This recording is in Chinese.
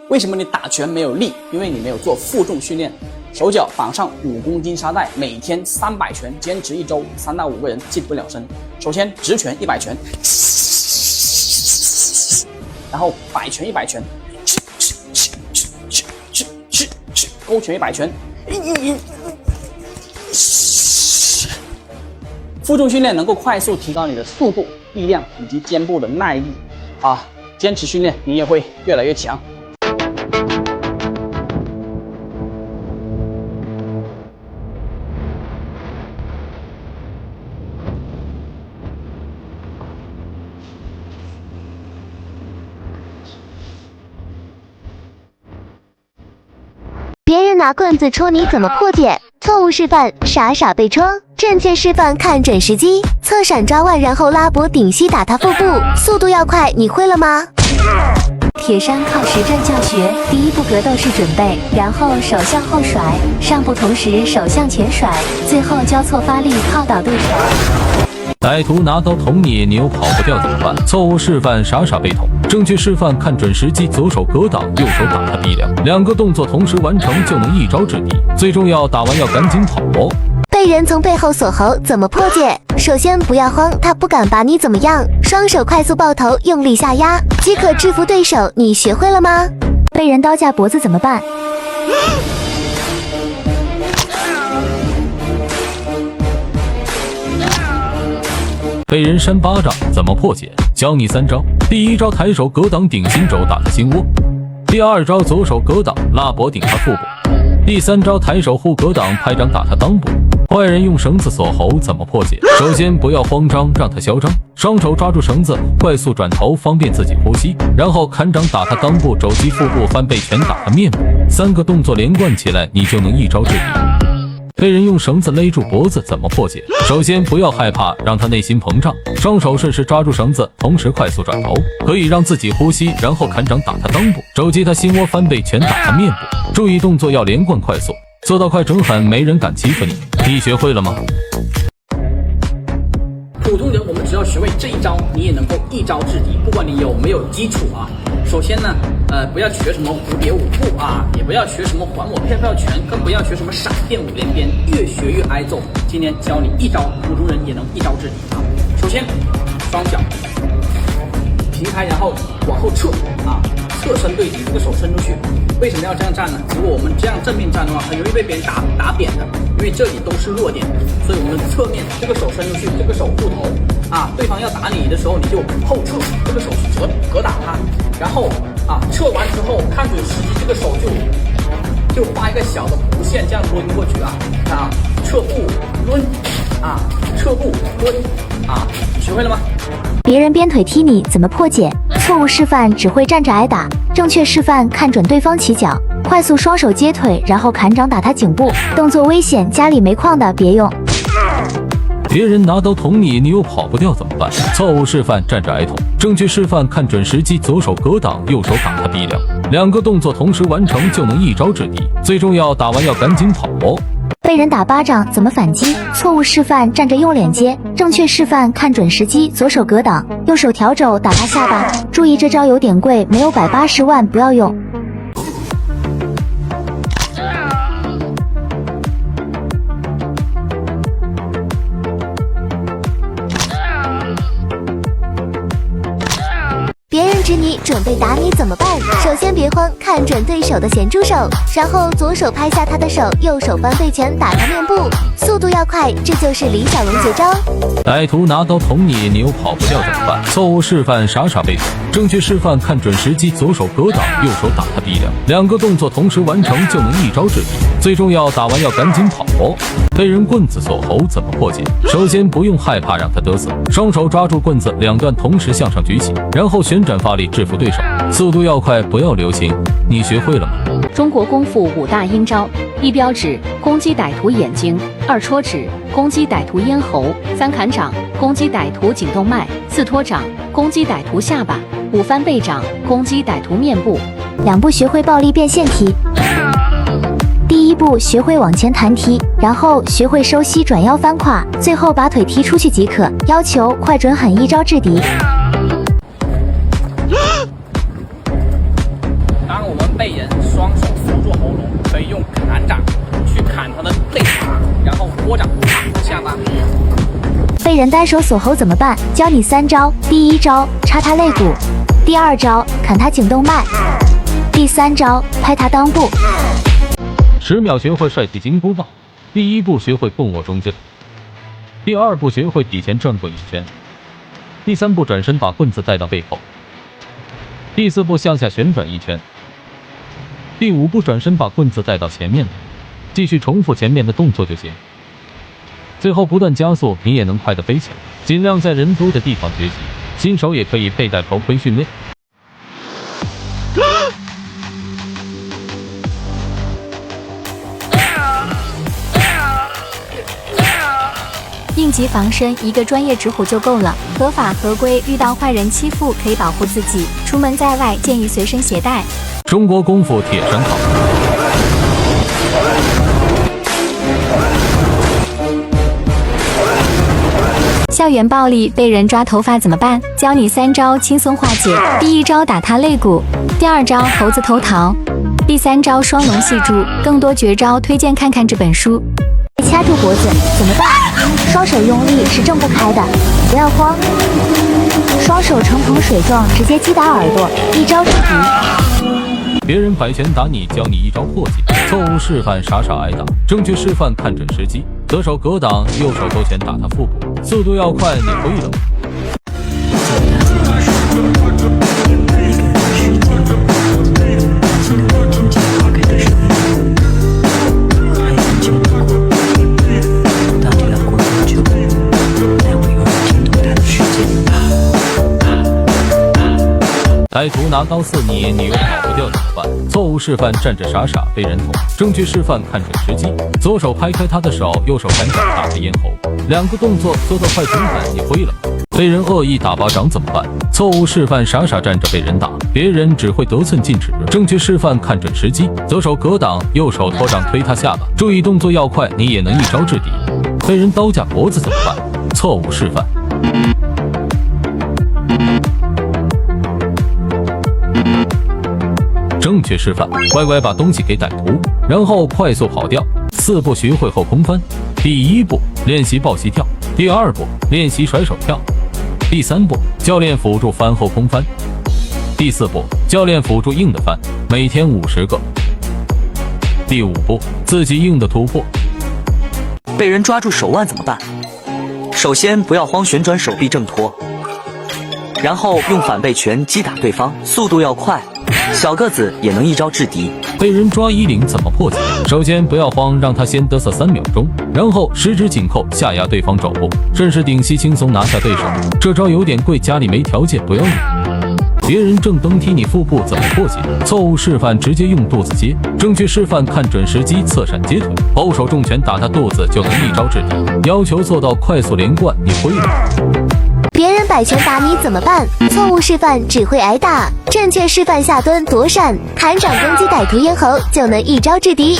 为什么你打拳没有力？因为你没有做负重训练。手脚绑上5公斤沙袋，每天300拳，坚持1周，3到5个人近不了身。首先直拳100拳，然后摆拳100拳，勾拳100拳。负重训练能够快速提高你的速度、力量以及肩部的耐力啊！坚持训练，你也会越来越强。别人拿棍子戳你怎么破解？错误示范，傻傻被戳。正确示范，看准时机，侧闪抓腕，然后拉脖顶膝打他腹部，速度要快，你会了吗？铁山靠实战教学，第一步格斗式准备，然后手向后甩，上步同时手向前甩，最后交错发力靠倒对手。歹徒拿刀捅你，你又跑不掉怎么办？错误示范，傻傻被捅。正确示范，看准时机，左手格挡，右手打他鼻梁，2个动作同时完成就能一招制敌。最重要，打完要赶紧跑哦。被人从背后锁喉怎么破解？首先不要慌，他不敢把你怎么样，双手快速抱头，用力下压，即可制服对手。你学会了吗？被人刀架脖子怎么办？被人扇巴掌怎么破解？教你3招。第1招抬手格挡顶心肘打他心窝，第2招左手格挡拉脖顶他腹部，第3招抬手护格挡拍掌打他裆部。坏人用绳子锁喉怎么破解？首先不要慌张，让他嚣张，双手抓住绳子，快速转头方便自己呼吸，然后砍掌打他裆部、肘击腹部，翻背拳打他面部，3个动作连贯起来，你就能一招制敌。被人用绳子勒住脖子怎么破解？首先不要害怕，让他内心膨胀，双手顺势抓住绳子，同时快速转头，可以让自己呼吸，然后砍掌打他裆部，肘击他心窝，翻背拳打他面部。注意动作要连贯快速，做到快准狠，没人敢欺负你。你学会了吗？普通人我们只要学会这一招，你也能够一招制敌，不管你有没有基础啊。首先呢，不要学什么蝴蝶舞步啊，也不要学什么还我飘飘拳，更不要学什么闪电五连鞭，越学越挨揍。今天教你一招，普通人也能一招制敌啊。首先，双脚平开，然后往后撤啊，侧身对敌，这个手伸出去。为什么要这样站呢？如果我们这样正面站的话，很容易被别人打扁的，因为这里都是弱点，所以我们侧面这个手伸出去，这个手护头啊，对方要打你的时候，你就后撤，这个手是格挡他，然后啊撤完之后看准时机，这个手就画一个小的弧线，这样抡过去啊，看啊，撤步抡啊，撤步抡啊，你学会了吗？别人鞭腿踢你怎么破解？错误示范，只会站着挨打。正确示范，看准对方起脚，快速双手接腿，然后砍掌打他颈部，动作危险，家里没矿的别用。别人拿刀捅你，你又跑不掉怎么办？错误示范，站着挨捅。正确示范，看准时机，左手格挡，右手打他鼻梁，2个动作同时完成就能一招制敌。最重要，打完要赶紧跑哦。被人打巴掌怎么反击？错误示范，站着用脸接。正确示范，看准时机，左手格挡，右手挑肘打他下巴。注意这招有点贵，没有180万不要用。别人指你准备打你怎么办？首先别慌，看准对手的咸猪手，然后左手拍下他的手，右手翻背拳打他面部，速度要快，这就是李小龙绝招。歹徒拿刀捅你，你又跑不掉怎么办？错误示范，傻傻被捅。正确示范，看准时机，左手格挡，右手打他鼻梁，2个动作同时完成就能一招制敌。最重要，打完要赶紧跑哦。被人棍子锁喉怎么破解？首先不用害怕让他得瑟，双手抓住棍子，2段同时向上举起，然后旋转发力制服对手，速度要快，不要留情。你学会了吗？中国功夫5大阴招：1标指，攻击歹徒眼睛；2戳指，攻击歹徒咽喉；3砍掌，攻击歹徒颈动脉；4托掌，攻击歹徒下巴；5翻背掌，攻击歹徒面部。2步学会暴力变现踢。第1步学会往前弹踢，然后学会收膝转腰翻胯，最后把腿踢出去即可。要求快准狠，一招制敌。当我们被人双手扶住喉咙，可以用砍掌去砍他的肋骨，然后托掌打他下巴。被人单手锁喉怎么办？教你3招：第1招插他肋骨，第2招砍他颈动脉，第3招拍他裆部。10秒学会帅气金箍棒。第1步学会凤卧中间，第2步学会底前转过一圈，第3步转身把棍子带到背后，第4步向下旋转一圈，第5步转身把棍子带到前面，继续重复前面的动作就行。最后不断加速，你也能快得飞起来。尽量在人多的地方学习，新手也可以佩戴头盔训练。应急防身，一个专业指虎就够了。合法合规，遇到坏人欺负可以保护自己。出门在外建议随身携带。中国功夫铁山靠。校园暴力，被人抓头发怎么办？教你3招轻松化解。第1招打他肋骨，第2招猴子偷桃，第3招双龙戏珠。更多绝招推荐看看这本书。掐住脖子怎么办？双手用力是挣不开的，不要慌。双手成捧水状，直接击打耳朵，一招制敌。别人摆拳打你，教你1招破解。错误示范，傻傻挨打；正确示范，看准时机。左手格挡，右手勾拳打他腹部，速度要快，你会了。歹徒拿刀刺你，你又跑不掉怎么办？错误示范，站着傻傻被人捅；正确示范，看准时机。左手拍开他的手，右手砍掌打他咽喉，2个动作做到快准狠，你会了吗？被人恶意打巴掌怎么办？错误示范，傻傻站着被人打，别人只会得寸进尺；正确示范，看准时机。左手格挡，右手托掌推他下巴，注意动作要快，你也能一招制敌。被人刀架脖子怎么办？错误示范。正确示范，乖乖把东西给歹徒，然后快速跑掉。4步学会后空翻。第1步练习抱膝跳，第2步练习甩手跳，第3步教练辅助翻后空翻，第4步教练辅助硬的翻，每天50个。第5步自己硬的突破。被人抓住手腕怎么办？首先不要慌，旋转手臂挣脱，然后用反背拳击打对方，速度要快。小个子也能一招制敌。被人抓衣领怎么破解？首先不要慌，让他先嘚瑟3秒钟，然后十指紧扣下压对方肘部，顺势顶膝轻松拿下对手。这招有点贵，家里没条件不要用。别人正蹬踢你腹部怎么破解？错误示范，直接用肚子接；正确示范，看准时机侧闪接腿，后手重拳打他肚子就能一招制敌。要求做到快速连贯，你会了。别人摆拳打你怎么办？错误示范只会挨打，正确示范下蹲躲闪，砍掌攻击歹徒咽喉就能一招制敌。